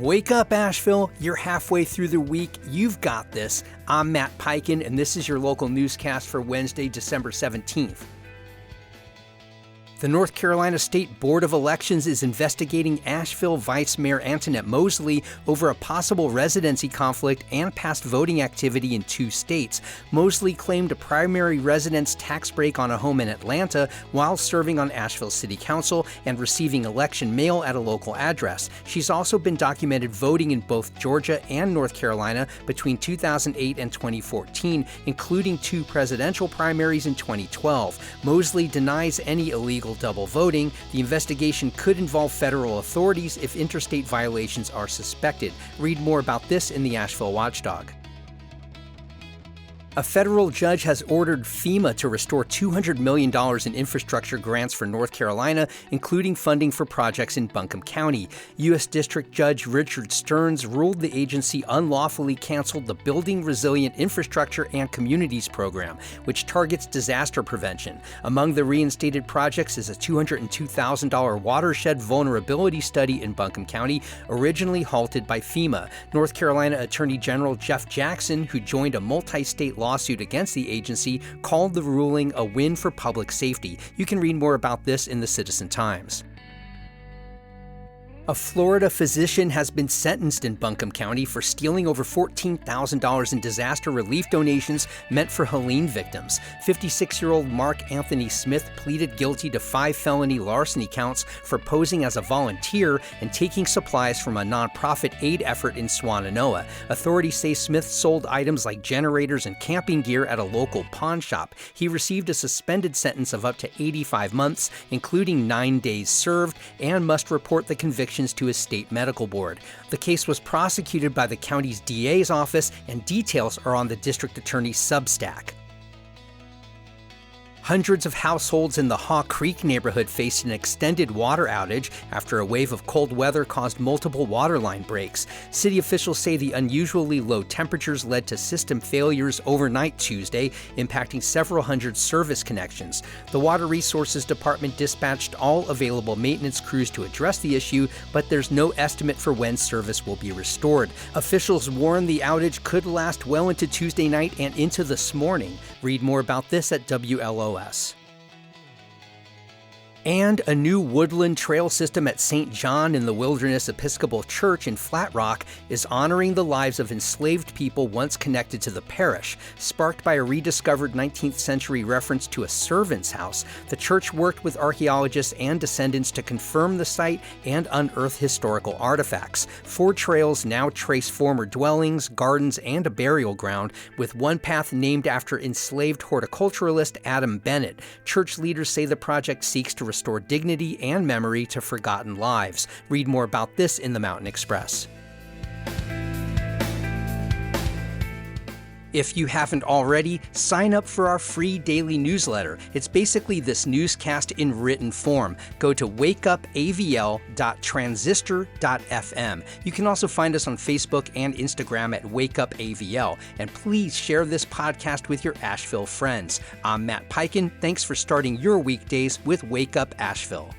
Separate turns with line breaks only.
Wake up, Asheville. You're halfway through the week. You've got this. I'm Matt Peikin, and this is your local newscast for Wednesday, December 17th. The North Carolina State Board of Elections is investigating Asheville Vice Mayor Antoinette Mosley over a possible residency conflict and past voting activity in 2 states. Mosley claimed a primary residence tax break on a home in Atlanta while serving on Asheville City Council and receiving election mail at a local address. She's also been documented voting in both Georgia and North Carolina between 2008 and 2014, including 2 presidential primaries in 2012. Mosley denies any illegal double voting. The investigation could involve federal authorities if interstate violations are suspected. Read more about this in the Asheville Watchdog. A federal judge has ordered FEMA to restore $200 million in infrastructure grants for North Carolina, including funding for projects in Buncombe County. U.S. District Judge Richard Stearns ruled the agency unlawfully canceled the Building Resilient Infrastructure and Communities program, which targets disaster prevention. Among the reinstated projects is a $202,000 watershed vulnerability study in Buncombe County, originally halted by FEMA. North Carolina Attorney General Jeff Jackson, who joined a multi-state lawsuit against the agency, called the ruling a win for public safety. You can read more about this in the Citizen Times. A Florida physician has been sentenced in Buncombe County for stealing over $14,000 in disaster relief donations meant for Helene victims. 56-year-old Mark Anthony Smith pleaded guilty to 5 felony larceny counts for posing as a volunteer and taking supplies from a nonprofit aid effort in Swannanoa. Authorities say Smith sold items like generators and camping gear at a local pawn shop. He received a suspended sentence of up to 85 months, including 9 days served, and must report the conviction to his state medical board. The case was prosecuted by the county's DA's office, and details are on the district attorney's Substack. Hundreds of households in the Haw Creek neighborhood faced an extended water outage after a wave of cold weather caused multiple water line breaks. City officials say the unusually low temperatures led to system failures overnight Tuesday, impacting several hundred service connections. The Water Resources Department dispatched all available maintenance crews to address the issue, but there's no estimate for when service will be restored. Officials warn the outage could last well into Tuesday night and into this morning. Read more about this at WLOS. And a new woodland trail system at St. John in the Wilderness Episcopal Church in Flat Rock is honoring the lives of enslaved people once connected to the parish. Sparked by a rediscovered 19th century reference to a servant's house, the church worked with archaeologists and descendants to confirm the site and unearth historical artifacts. 4 trails now trace former dwellings, gardens, and a burial ground, with one path named after enslaved horticulturalist Adam Bennett. Church leaders say the project seeks to restore dignity and memory to forgotten lives. Read more about this in the Mountain Express. If you haven't already, sign up for our free daily newsletter. It's basically this newscast in written form. Go to wakeupavl.transistor.fm. You can also find us on Facebook and Instagram at wakeupavl. And please share this podcast with your Asheville friends. I'm Matt Peikin. Thanks for starting your weekdays with Wake Up Asheville.